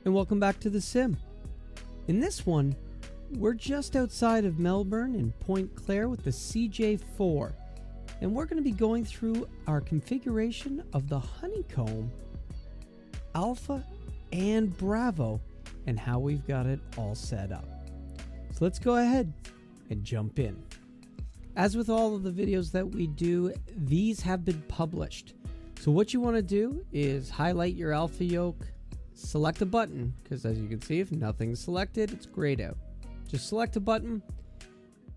and welcome back to the sim. In this one, we're just outside of Melbourne in Point Claire with the CJ4, and we're going to be going through our configuration of the Honeycomb, Alpha, and Bravo, and how we've got it all set up. So let's go ahead and jump in. As with all of the videos that we do, these have been published. So what you want to do is highlight your alpha yoke, select a button, because as you can see, if nothing's selected, it's grayed out. Just select a button,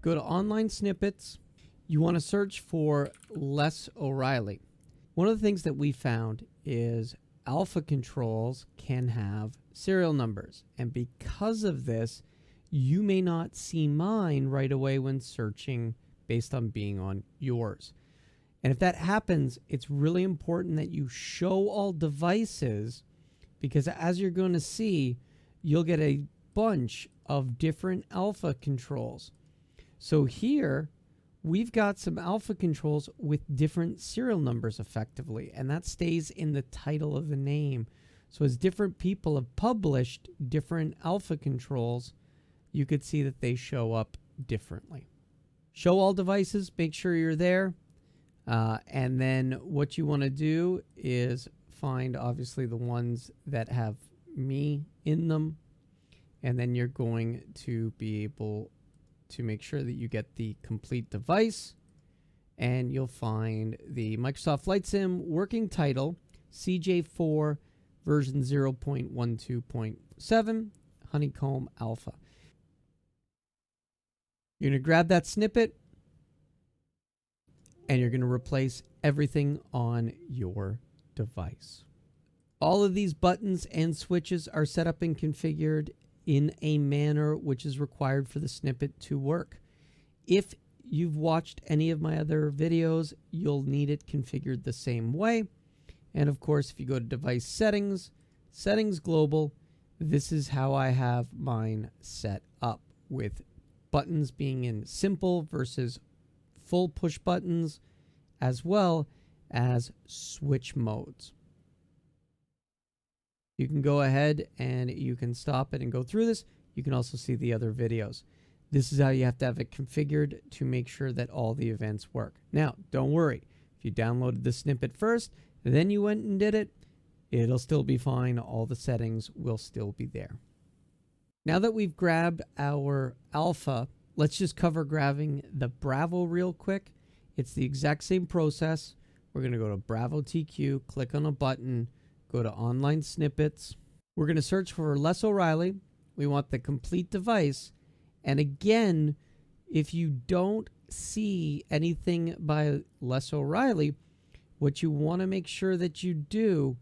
go to online snippets. You want to search for Les O'Reilly. One of the things that we found is alpha controls can have serial numbers, and because of this, you may not see mine right away when searching based on being on yours. And if that happens, it's really important that you show all devices, because as you're going to see, you'll get a bunch of different alpha controls. So here we've got some alpha controls with different serial numbers effectively, and that stays in the title of the name. So as different people have published different alpha controls, you could see that they show up differently. Show all devices, make sure you're there. And then what you want to do is find obviously the ones that have me in them. And then you're going to be able to make sure that you get the complete device. And you'll find the Microsoft Flight Sim working title, CJ4 version 0.12.7, Honeycomb Alpha. You're going to grab that snippet, and you're going to replace everything on your device. All of these buttons and switches are set up and configured in a manner which is required for the snippet to work. If you've watched any of my other videos, you'll need it configured the same way. And of course, if you go to device settings, settings global, this is how I have mine set up, with buttons being in simple versus full push buttons, as well as switch modes. You can go ahead and you can stop it and go through this. You can also see the other videos. This is how you have to have it configured to make sure that all the events work. Now, don't worry. If you downloaded the snippet first, and then you went and did it, it'll still be fine. All the settings will still be there. Now that we've grabbed our alpha, let's just cover grabbing the Bravo real quick. It's the exact same process. We're going to go to Bravo TQ, click on a button, go to online snippets. We're going to search for Les O'Reilly. We want the complete device. And again, if you don't see anything by Les O'Reilly, what you want to make sure that you do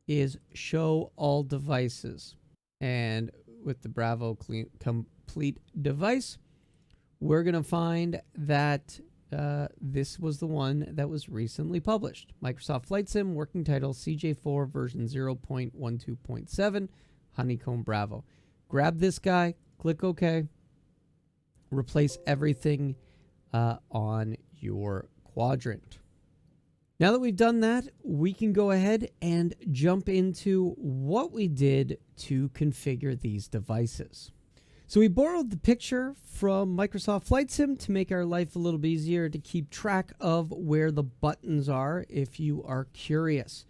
is show all devices. And with the Bravo complete device, we're going to find that this was the one that was recently published. Microsoft Flight Sim, working title CJ4 version 0.12.7, Honeycomb Bravo. Grab this guy, click OK, replace everything on your quadrant. Now that we've done that, we can go ahead and jump into what we did to configure these devices. So we borrowed the picture from Microsoft Flight Sim to make our life a little bit easier to keep track of where the buttons are if you are curious.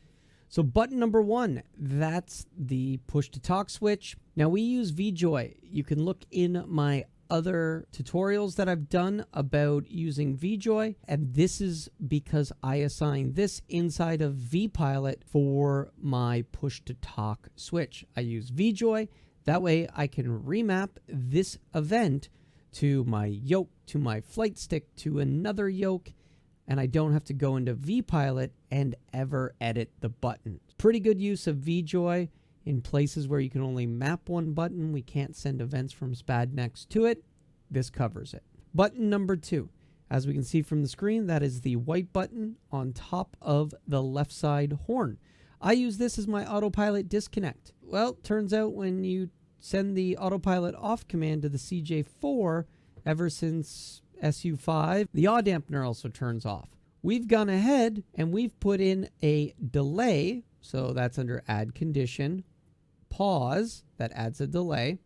So button number 1, that's the push to talk switch. Now we use VJoy. You can look in my other tutorials that I've done about using VJoy, and this is because I assigned this inside of vPilot for my push to talk switch. I use VJoy. That way I can remap this event to my yoke, to my flight stick, to another yoke, and I don't have to go into vPilot and ever edit the button. Pretty good use of VJoy in places where you can only map one button. We can't send events from SPAD.neXt to it. This covers it. Button number 2. As we can see from the screen, that is the white button on top of the left side horn. I use this as my autopilot disconnect. Well, turns out when you send the autopilot off command to the CJ4, ever since SU5, the yaw dampener also turns off. We've gone ahead and we've put in a delay, so that's under add condition, pause, that adds a delay,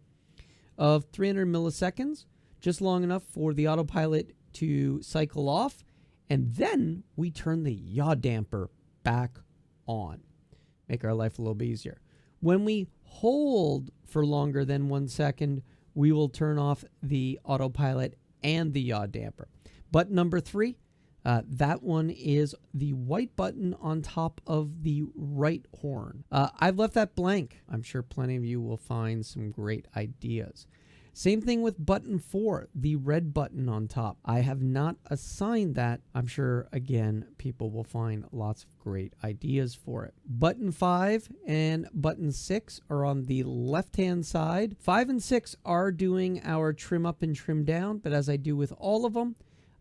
of 300 milliseconds, just long enough for the autopilot to cycle off, and then we turn the yaw damper back on. Make our life a little bit easier. When we hold for longer than 1 second, we will turn off the autopilot and the yaw damper. Button number 3, that one is the white button on top of the right horn. I've left that blank. I'm sure plenty of you will find some great ideas. Same thing with button 4, the red button on top. I have not assigned that. I'm sure, again, people will find lots of great ideas for it. Button 5 and button 6 are on the left-hand side. 5 and 6 are doing our trim up and trim down, but as I do with all of them,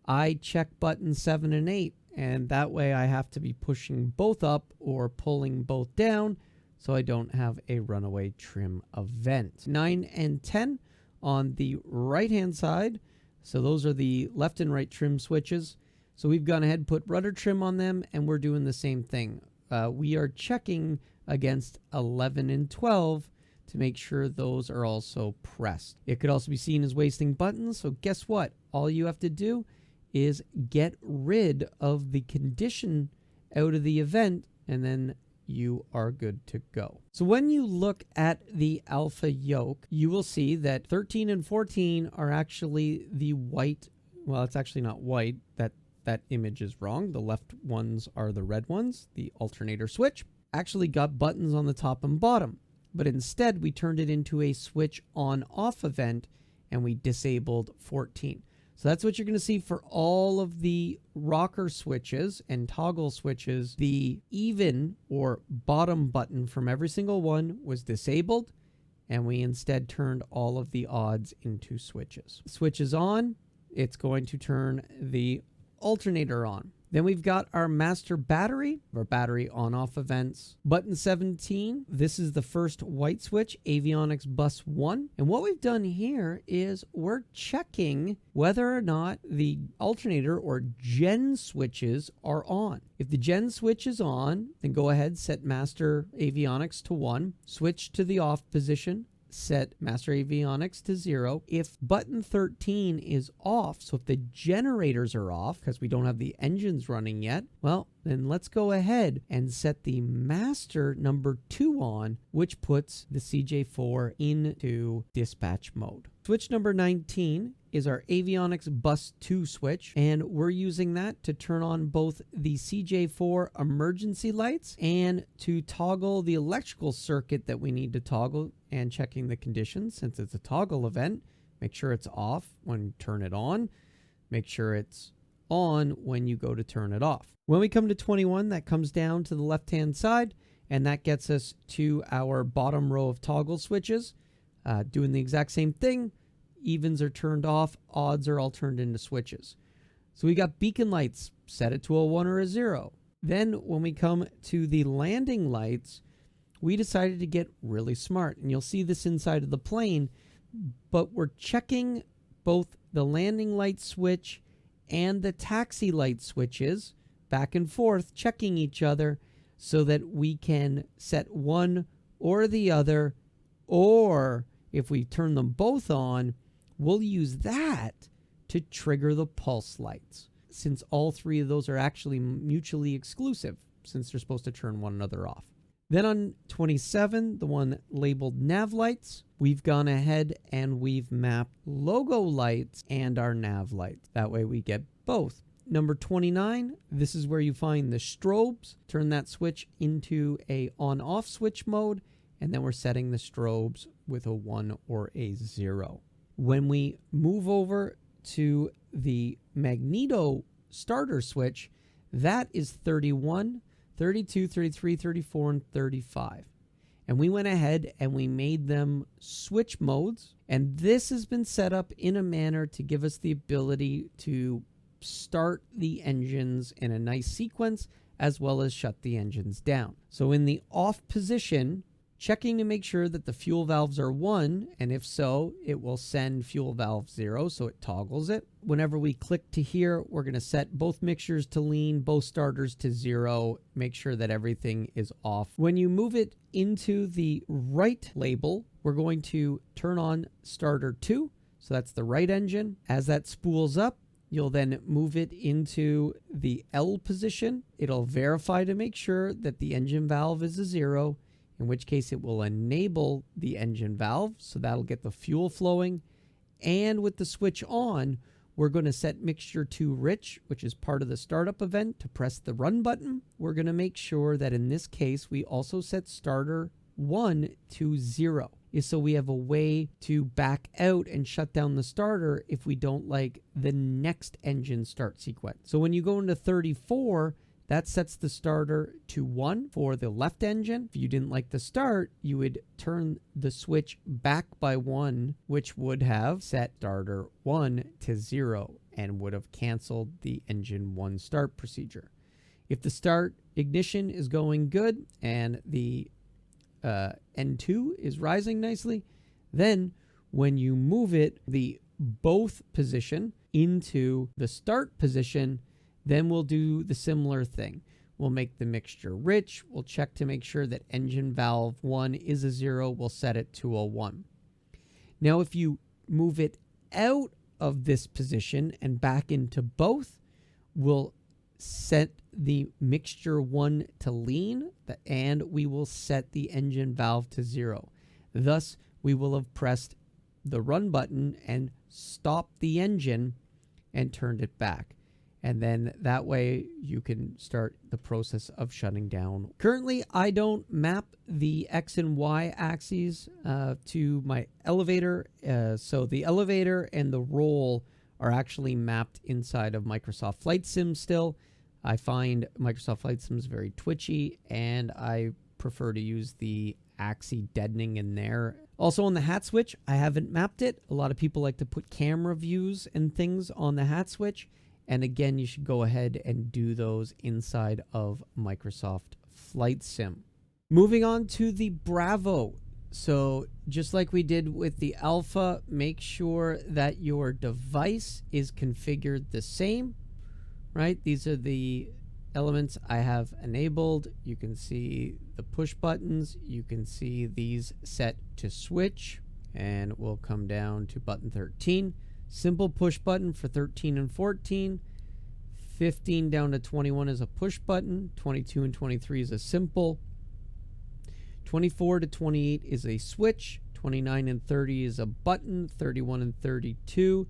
I check button 7 and 8, and that way I have to be pushing both up or pulling both down so I don't have a runaway trim event. 9 and 10 on the right hand side, so those are the left and right trim switches. So we've gone ahead and put rudder trim on them, and we're doing the same thing. We are checking against 11 and 12 to make sure those are also pressed. It could also be seen as wasting buttons, so guess what? All you have to do is get rid of the condition out of the event, and then you are good to go. So when you look at the alpha yoke, you will see that 13 and 14 are actually the white. Well, it's actually not white. That image is wrong. The left ones are the red ones. The alternator switch actually got buttons on the top and bottom, but instead we turned it into a switch on off event and we disabled 14. So that's what you're going to see for all of the rocker switches and toggle switches. The even or bottom button from every single one was disabled, and we instead turned all of the odds into switches. Switch is on, it's going to turn the alternator on. Then we've got our master battery, or battery on-off events. Button 17, this is the first white switch, avionics bus 1. And what we've done here is we're checking whether or not the alternator or gen switches are on. If the gen switch is on, then go ahead, set master avionics to 1, switch to the off position, set master avionics to 0. If button 13 is off, so if the generators are off because we don't have the engines running yet, well, then let's go ahead and set the master number 2 on, which puts the CJ4 into dispatch mode. Switch number 19 is our avionics bus 2 switch, and we're using that to turn on both the CJ4 emergency lights and to toggle the electrical circuit that we need to toggle, and checking the conditions. Since it's a toggle event, make sure it's off when you turn it on, make sure it's on when you go to turn it off. When we come to 21, that comes down to the left hand side, and that gets us to our bottom row of toggle switches. Doing the exact same thing. Evens are turned off, odds are all turned into switches. So we got beacon lights, set it to a 1 or a 0. Then when we come to the landing lights, we decided to get really smart, and you'll see this inside of the plane, but we're checking both the landing light switch and the taxi light switches back and forth, checking each other so that we can set one or the other, or if we turn them both on, we'll use that to trigger the pulse lights, since all three of those are actually mutually exclusive, since they're supposed to turn one another off. Then on 27, the one labeled nav lights, we've gone ahead and we've mapped logo lights and our nav lights. That way we get both. Number 29, this is where you find the strobes. Turn that switch into a on-off switch mode, and then we're setting the strobes with a 1 or a 0. When we move over to the magneto starter switch, that is 31, 32, 33, 34, and 35. And we went ahead and we made them switch modes. And this has been set up in a manner to give us the ability to start the engines in a nice sequence, as well as shut the engines down. So in the off position, checking to make sure that the fuel valves are 1, and if so, it will send fuel valve 0, so it toggles it. Whenever we click to here, we're going to set both mixtures to lean, both starters to 0, make sure that everything is off. When you move it into the right label, we're going to turn on starter 2, so that's the right engine. As that spools up, you'll then move it into the L position. It'll verify to make sure that the engine valve is a 0, in which case it will enable the engine valve, so that'll get the fuel flowing. And with the switch on, we're going to set mixture to rich, which is part of the startup event, to press the run button. We're going to make sure that in this case, we also set starter 1 to 0. So we have a way to back out and shut down the starter if we don't like the next engine start sequence. So when you go into 34, that sets the starter to 1 for the left engine. If you didn't like the start, you would turn the switch back by 1, which would have set starter 1 to 0 and would have canceled the engine 1 start procedure. If the start ignition is going good and the N2 is rising nicely, then when you move it, the both position into the start position, then we'll do the similar thing. We'll make the mixture rich. We'll check to make sure that engine valve 1 is a 0. We'll set it to a 1. Now, if you move it out of this position and back into both, we'll set the mixture 1 to lean, and we will set the engine valve to 0. Thus, we will have pressed the run button and stopped the engine and turned it back. And then that way you can start the process of shutting down. Currently, I don't map the X and Y axes to my elevator. So the elevator and the roll are actually mapped inside of Microsoft Flight Sim still. I find Microsoft Flight Sims very twitchy, and I prefer to use the axis deadening in there. Also on the hat switch, I haven't mapped it. A lot of people like to put camera views and things on the hat switch. And again, you should go ahead and do those inside of Microsoft Flight Sim. Moving on to the Bravo. So just like we did with the Alpha, make sure that your device is configured the same, right? These are the elements I have enabled. You can see the push buttons. You can see these set to switch, and we'll come down to button 13. Simple push button for 13 and 14. 15 down to 21 is a push button. 22 and 23 is a simple. 24 to 28 is a switch. 29 and 30 is a button. 31 and 32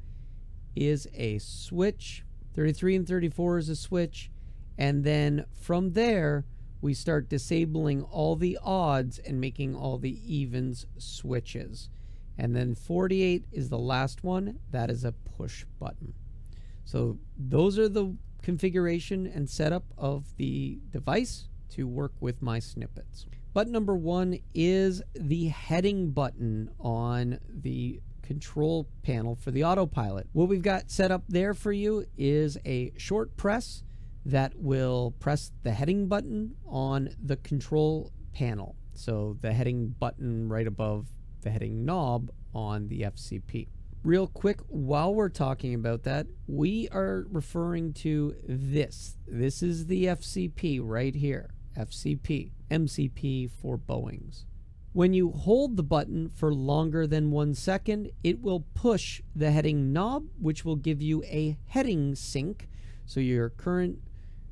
is a switch. 33 and 34 is a switch. And then from there, we start disabling all the odds and making all the evens switches. And then 48 is the last one. That is a push button. So those are the configuration and setup of the device to work with my snippets. Button number 1 is the heading button on the control panel for the autopilot. What we've got set up there for you is a short press that will press the heading button on the control panel. So the heading button right above the heading knob on the FCP. Real quick, while we're talking about that, we are referring to this. This is the FCP right here. FCP, MCP for Boeings. When you hold the button for longer than 1 second, it will push the heading knob, which will give you a heading sync. So your current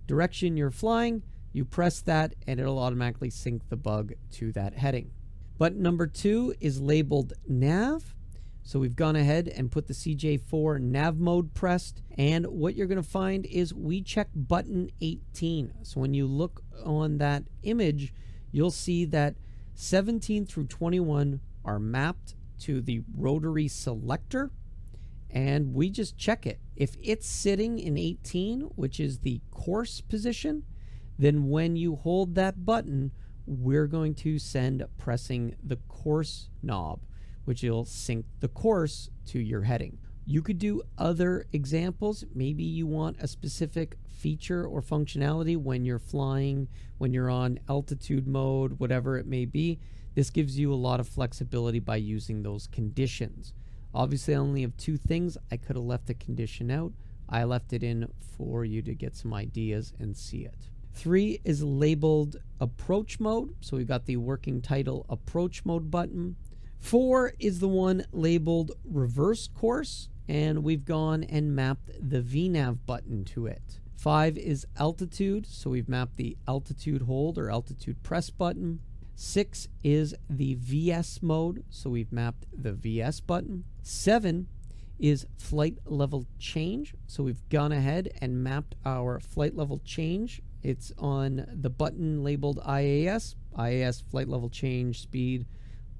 direction you're flying, you press that and it'll automatically sync the bug to that heading. Button number 2 is labeled nav. So we've gone ahead and put the CJ4 nav mode pressed, and what you're going to find is we check button 18. So when you look on that image, you'll see that 17 through 21 are mapped to the rotary selector, and we just check it. If it's sitting in 18, which is the course position, then when you hold that button, we're going to send pressing the course knob, which will sync the course to your heading. You could do other examples. Maybe you want a specific feature or functionality when you're flying, when you're on altitude mode, whatever it may be. This gives you a lot of flexibility by using those conditions. Obviously, I only have 2 things. I could have left the condition out. I left it in for you to get some ideas and see it. 3 is labeled approach mode. So we've got the working title approach mode button. 4 is the one labeled reverse course, and we've gone and mapped the VNav button to it. 5 is altitude, so we've mapped the altitude hold or altitude press button. 6 is the VS mode, so we've mapped the VS button. 7 is flight level change, so we've gone ahead and mapped our flight level change. It's on the button labeled IAS. IAS, flight level change, speed,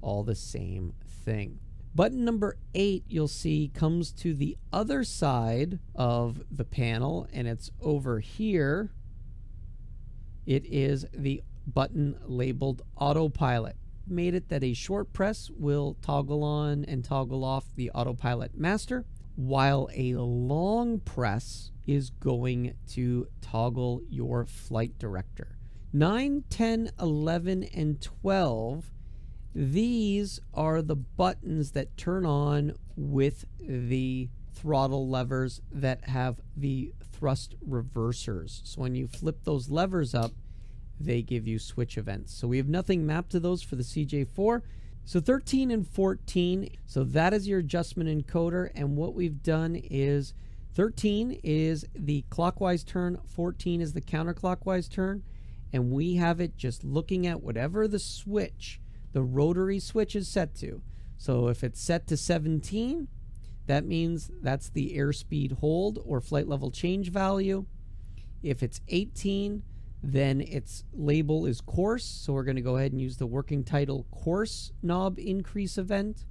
all the same thing. Button number 8, you'll see, comes to the other side of the panel, and it's over here. It is the button labeled autopilot. Made it that a short press will toggle on and toggle off the autopilot master, while a long press is going to toggle your flight director. 9, 10, 11, and 12, these are the buttons that turn on with the throttle levers that have the thrust reversers. So when you flip those levers up, they give you switch events. So we have nothing mapped to those for the CJ4. So 13 and 14, so that is your adjustment encoder, and what we've done is 13 is the clockwise turn, 14 is the counterclockwise turn, and we have it just looking at whatever the switch, the rotary switch is set to. So if it's set to 17, that means that's the airspeed hold or flight level change value. If it's 18, then its label is course, so we're going to go ahead and use the working title course knob increase event.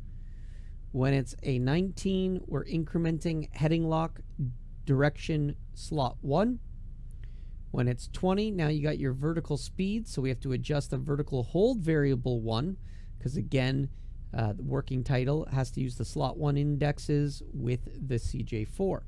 When it's a 19, we're incrementing heading lock direction slot 1. When it's 20, now you got your vertical speed, so we have to adjust the vertical hold variable 1, because again, the working title has to use the slot 1 indexes with the CJ4.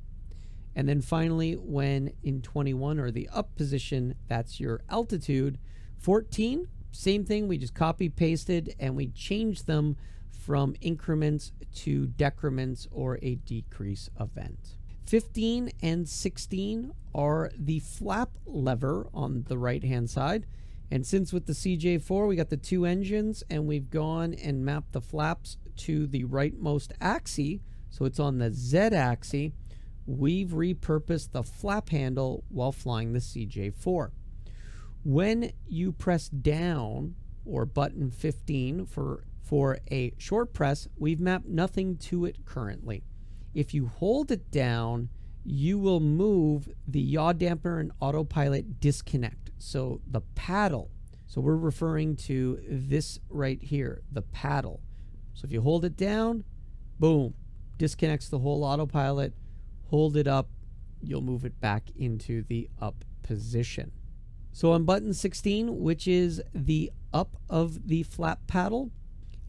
And then finally, when in 21 or the up position, that's your altitude. 14, same thing, we just copy pasted and we changed them from increments to decrements or a decrease event. 15 and 16 are the flap lever on the right hand side. And since with the CJ4 we got the 2 engines and we've gone and mapped the flaps to the rightmost axis, so it's on the Z axis, we've repurposed the flap handle while flying the CJ4. When you press down, or button 15 for a short press, we've mapped nothing to it currently. If you hold it down, you will move the yaw damper and autopilot disconnect. So the paddle, so we're referring to this right here, the paddle. So if you hold it down, boom, disconnects the whole autopilot. Hold it up, you'll move it back into the up position. So on button 16, which is the up of the flap paddle,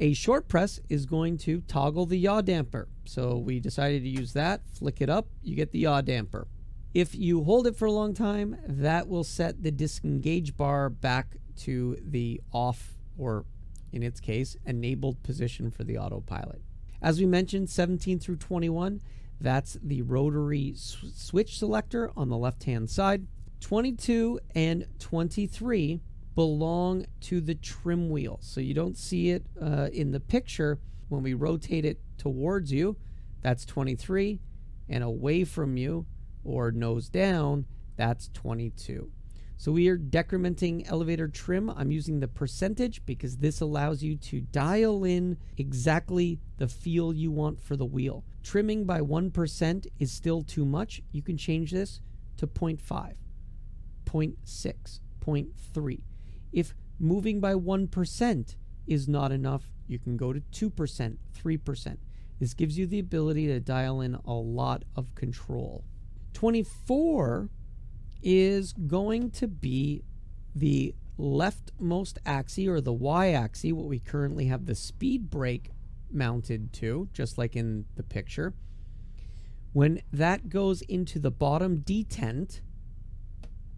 a short press is going to toggle the yaw damper. So we decided to use that, flick it up, you get the yaw damper. If you hold it for a long time, that will set the disengage bar back to the off, or in its case, enabled position for the autopilot. As we mentioned, 17 through 21, that's the rotary switch selector on the left-hand side. 22 and 23 belong to the trim wheel. So you don't see it in the picture. When we rotate it towards you, that's 23, and away from you, or nose down, that's 22. So we are decrementing elevator trim. I'm using the percentage because this allows you to dial in exactly the feel you want for the wheel. Trimming by 1% is still too much. You can change this to 0.5, 0.6, 0.3. If moving by 1% is not enough, you can go to 2%, 3%. This gives you the ability to dial in a lot of control. 24 is going to be the leftmost axis, or the y-axis, what we currently have the speed brake mounted to, just like in the picture. When that goes into the bottom detent,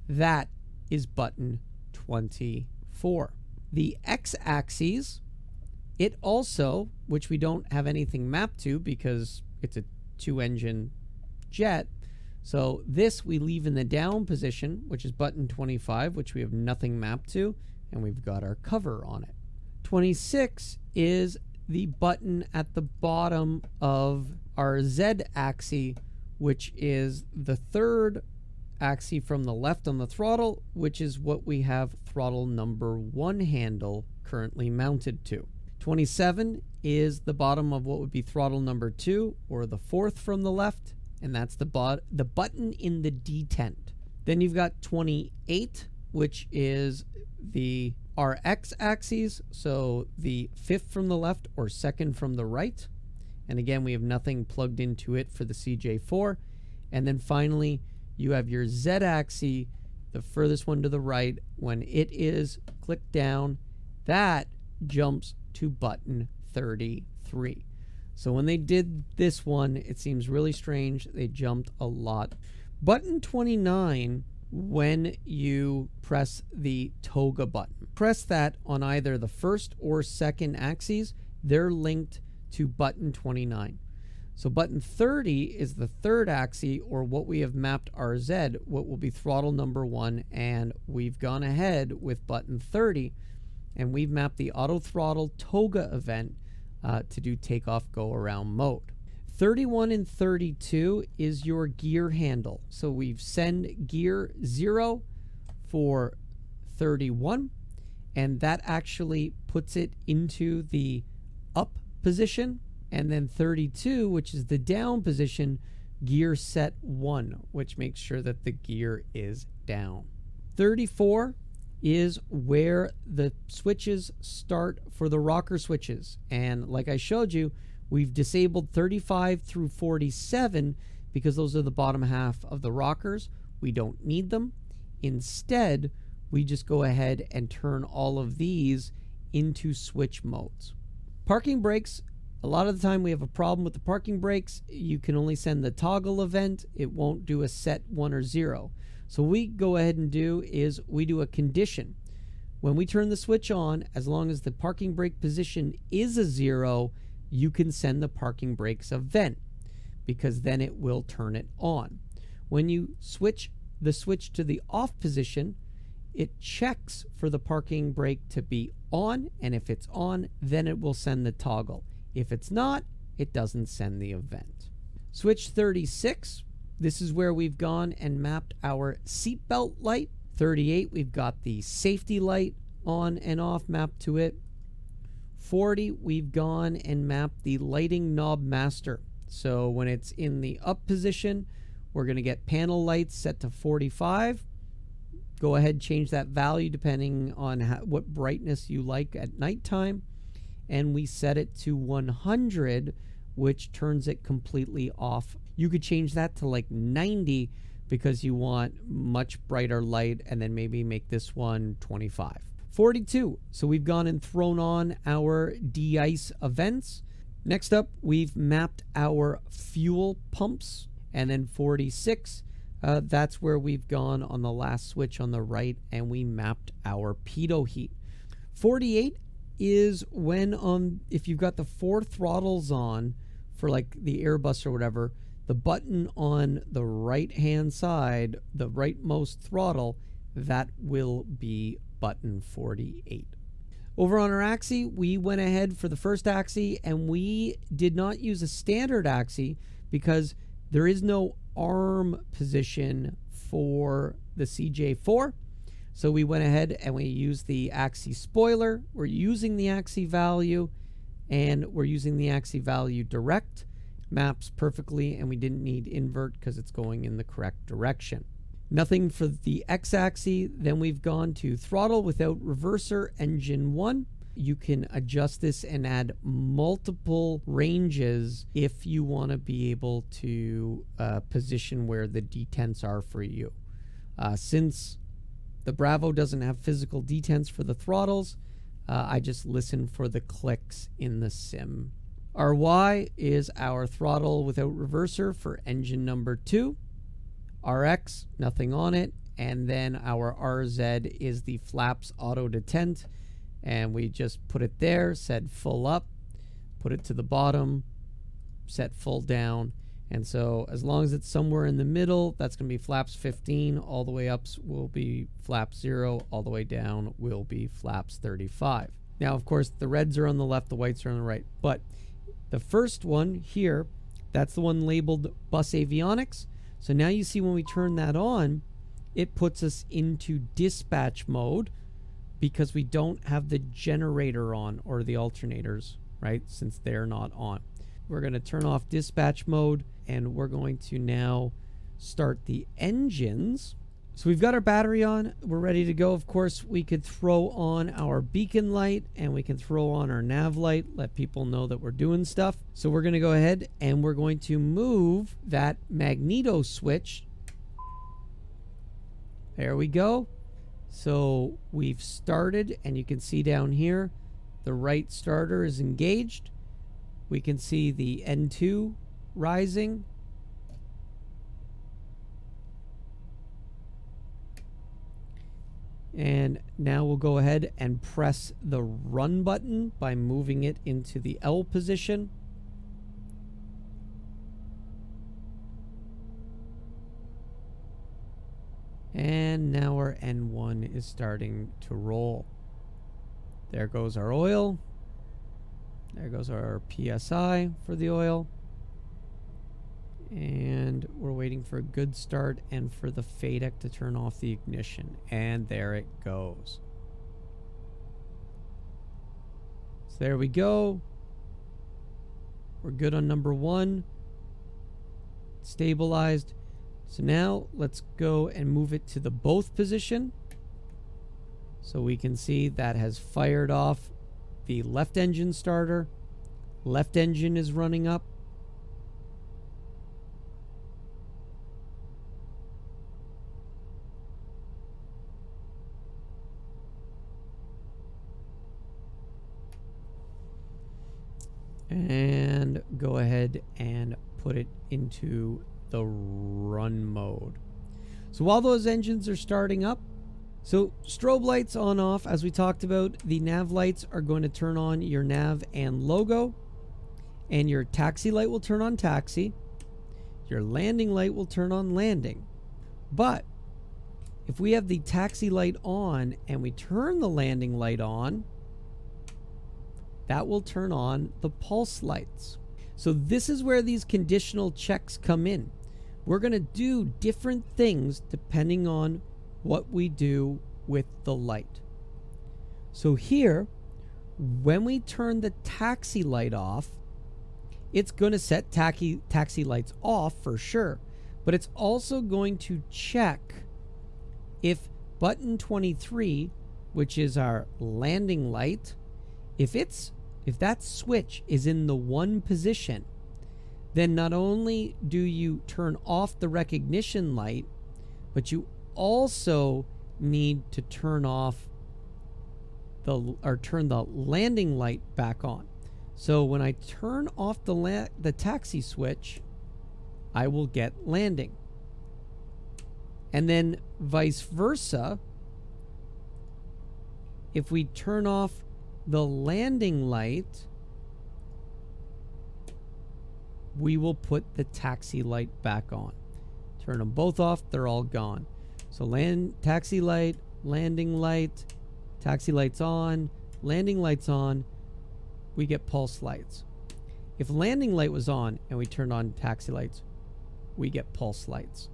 that is button 24. The x-axis It also, which we don't have anything mapped to because it's a 2-engine jet, so this we leave in the down position, which is button 25, which we have nothing mapped to, and we've got our cover on it. 26 is the button at the bottom of our Z axis, which is the third axis from the left on the throttle, which is what we have throttle number 1 handle currently mounted to. 27 is the bottom of what would be throttle number 2, or the fourth from the left, and that's the button in the detent. Then you've got 28, which is the RX axis, so the fifth from the left or second from the right. And again, we have nothing plugged into it for the CJ4. And then finally, you have your Z axis, the furthest one to the right. When it is clicked down, that jumps to button 33. So when they did this one, it seems really strange. They jumped a lot. Button 29, when you press the toga button, press that on either the first or second axes. They're linked to button 29. So button 30 is the third axis, or what we have mapped our Z, what will be throttle number 1, and we've gone ahead with button 30, and we've mapped the auto throttle toga event to do takeoff go around mode. 31 and 32 is your gear handle. So we've send gear 0 for 31, and that actually puts it into the up position. And then 32, which is the down position, gear set 1, which makes sure that the gear is down. 34 is where the switches start for the rocker switches. And like I showed you, we've disabled 35 through 47 because those are the bottom half of the rockers. We don't need them. Instead, we just go ahead and turn all of these into switch modes. Parking brakes, a lot of the time we have a problem with the parking brakes. You can only send the toggle event. It won't do a set 1 or 0. So what we go ahead and do is we do a condition. When we turn the switch on, as long as the parking brake position is a 0, you can send the parking brakes event, because then it will turn it on. When you switch the switch to the off position, it checks for the parking brake to be on, and if it's on, then it will send the toggle. If it's not, it doesn't send the event. Switch 36, this is where we've gone and mapped our seatbelt light. 38, we've got the safety light on and off mapped to it. 40, we've gone and mapped the lighting knob master. So when it's in the up position, we're going to get panel lights set to 45. Go ahead, change that value depending on what brightness you like at nighttime. And we set it to 100, which turns it completely off. You could change that to like 90 because you want much brighter light, and then maybe make this one 25. 42, so we've gone and thrown on our de-ice events. Next up, we've mapped our fuel pumps. And then 46, that's where we've gone on the last switch on the right, and we mapped our pitot heat. 48 is when if you've got the 4 throttles on for like the Airbus or whatever, the button on the right hand side, the rightmost throttle, that will be button 48. Over on our axis, we went ahead for the first axis, and we did not use a standard axis because there is no arm position for the CJ4. So we went ahead and we used the axis spoiler. We're using the axis value, and we're using the axis value direct. Maps perfectly, and we didn't need invert because it's going in the correct direction. Nothing for the x-axis. Then we've gone to throttle without reverser, engine 1. You can adjust this and add multiple ranges if you want to be able to position where the detents are for you. Since the Bravo doesn't have physical detents for the throttles, I just listen for the clicks in the sim. Our Y is our throttle without reverser for engine number 2. RX, nothing on it. And then our RZ is the flaps auto detent. and we just put it there, set full up, put it to the bottom, set full down. And so as long as it's somewhere in the middle, that's going to be flaps 15. All the way up will be flaps 0. All the way down will be flaps 35. Now, of course, the reds are on the left, the whites are on the right. But the first one here, that's the one labeled bus avionics. So now you see when we turn that on, it puts us into dispatch mode because we don't have the generator on, or the alternators, right? Since they're not on. We're going to turn off dispatch mode, and we're going to now start the engines. So we've got our battery on. We're ready to go. Of course, we could throw on our beacon light, and we can throw on our nav light, let people know that we're doing stuff. So we're going to go ahead and we're going to move that magneto switch. There we go. So we've started, and you can see down here, the right starter is engaged. We can see the N2 rising. And now we'll go ahead and press the run button by moving it into the L position. And now our N1 is starting to roll. There goes our oil. There goes our PSI for the oil. And we're waiting for a good start and for the FADEC to turn off the ignition. And there it goes. So there we go. We're good on number 1. Stabilized. So now let's go and move it to the both position. So we can see that has fired off the left engine starter. Left engine is running up. And go ahead and put it into the run mode. So while those engines are starting up, so strobe lights on off, as we talked about, the nav lights are going to turn on your nav and logo, and your taxi light will turn on taxi, your landing light will turn on landing. But if we have the taxi light on and we turn the landing light on, that will turn on the pulse lights. So this is where these conditional checks come in. We're going to do different things depending on what we do with the light. So here, when we turn the taxi light off, it's going to set taxi lights off for sure, but it's also going to check if button 23, which is our landing light, if that switch is in the 1 position, then not only do you turn off the recognition light, but you also need to turn off turn the landing light back on. So when I turn off the taxi switch, I will get landing. And then vice versa, if we turn off the landing light, we will put the taxi light back on. Turn them both off, they're all gone. So taxi light, landing light, taxi lights on, landing lights on, we get pulse lights. If landing light was on and we turned on taxi lights, we get pulse lights.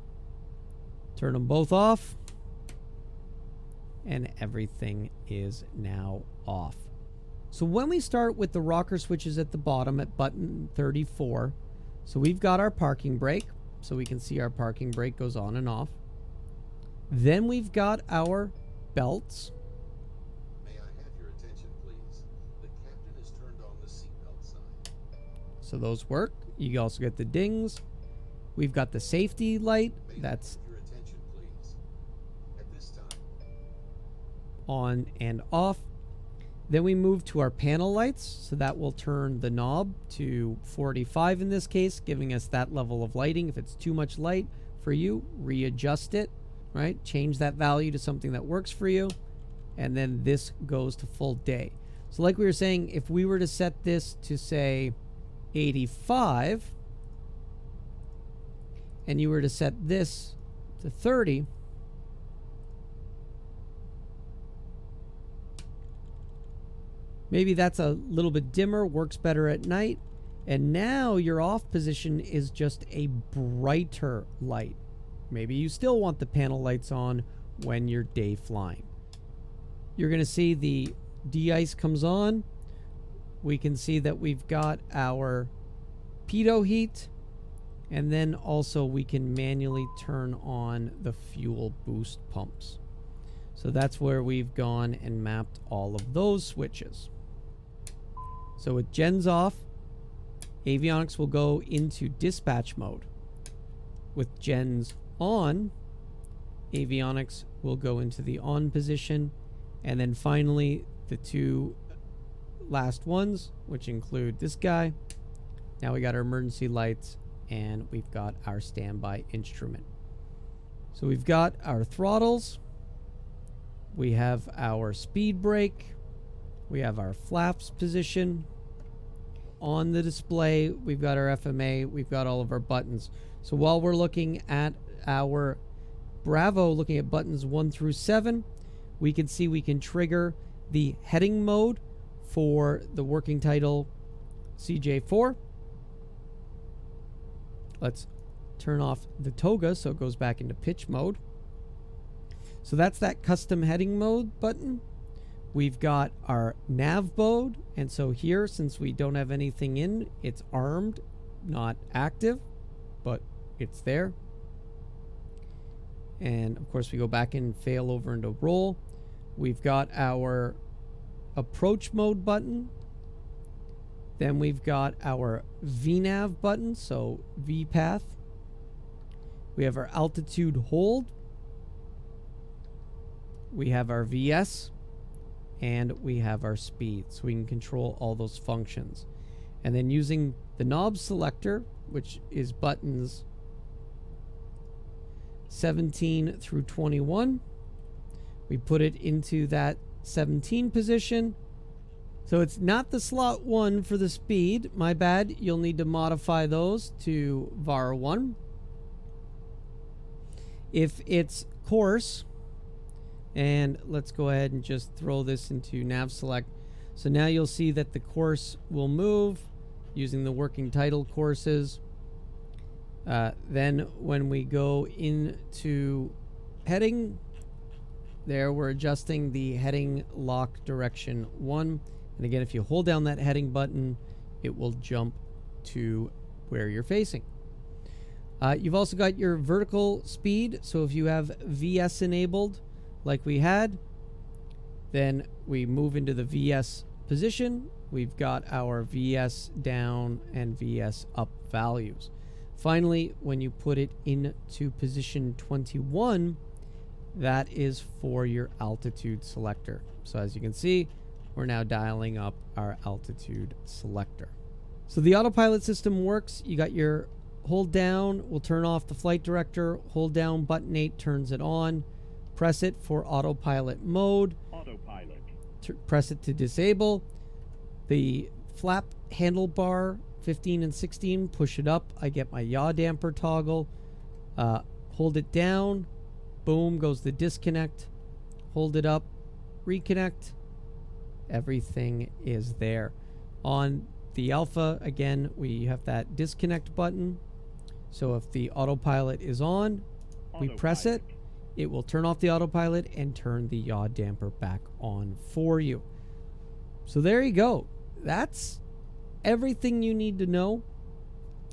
Turn them both off, and everything is now off. So when we start with the rocker switches at the bottom at button 34, so we've got our parking brake, so we can see our parking brake goes on and off. Then we've got our belts. May I have your attention, please? The captain has turned on the seatbelt sign. So those work. You also get the dings. We've got the safety light. That's your attention, please. At this time, on and off. Then we move to our panel lights, so that will turn the knob to 45 in this case, giving us that level of lighting. If it's too much light for you, readjust it, right? Change that value to something that works for you. and then this goes to full day. So like we were saying, if we were to set this to say 85, and you were to set this to 30, maybe that's a little bit dimmer, works better at night, and now your off position is just a brighter light. Maybe you still want the panel lights on when you're day flying. You're going to see the de-ice comes on. We can see that we've got our pitot heat, and then also we can manually turn on the fuel boost pumps. So that's where we've gone and mapped all of those switches. So with gens off, avionics will go into dispatch mode. With gens on, avionics will go into the on position, and then finally the two last ones, which include this guy. Now we got our emergency lights, and we've got our standby instrument. So we've got our throttles, we have our speed brake, we have our flaps position. On the display, we've got our FMA, we've got all of our buttons. So while we're looking at our Bravo, looking at buttons 1 through 7, we can see we can trigger the heading mode for the working title CJ4. Let's turn off the toga so it goes back into pitch mode. So that's that custom heading mode button. We've got our nav mode, and so here, since we don't have anything in, it's armed, not active, but it's there. And of course we go back and fail over into roll. We've got our approach mode button. Then we've got our VNAV button, so VPath. We have our altitude hold. We have our VS. And we have our speed, so we can control all those functions. And then using the knob selector, which is buttons 17 through 21, we put it into that 17 position. So it's not the slot 1 for the speed, my bad. You'll need to modify those to Var 1. If it's course, and let's go ahead and just throw this into nav select. So now you'll see that the course will move using the working title courses. Then when we go into heading, there we're adjusting the heading lock direction 1. And again, if you hold down that heading button, it will jump to where you're facing. You've also got your vertical speed. So if you have VS enabled, like we had, then we move into the VS position. We've got our VS down and VS up values. Finally, when you put it into position 21, that is for your altitude selector. So as you can see, we're now dialing up our altitude selector. So the autopilot system works. You got your hold down will turn off the flight director. Hold down button 8 turns it on. Press it for autopilot mode. Autopilot. Press it to disable. The flap handlebar 15 and 16, push it up. I get my yaw damper toggle. Hold it down. Boom, goes the disconnect. Hold it up. Reconnect. Everything is there. On the Alpha, again, we have that disconnect button. So if the autopilot is on, we press it. It will turn off the autopilot and turn the yaw damper back on for you. So there you go. That's everything you need to know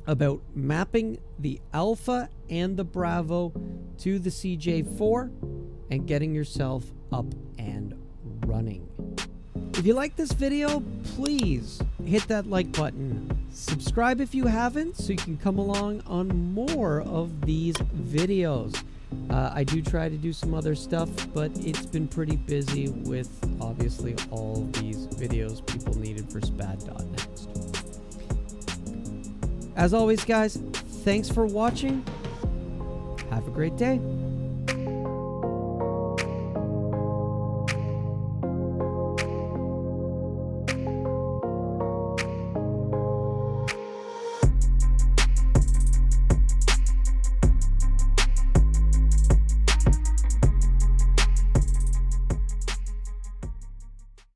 about mapping the Alpha and the Bravo to the CJ4 and getting yourself up and running. If you like this video, please hit that like button. Subscribe if you haven't so you can come along on more of these videos. I do try to do some other stuff, but it's been pretty busy with obviously all these videos people needed for SPAD.neXt. As always, guys, thanks for watching. Have a great day.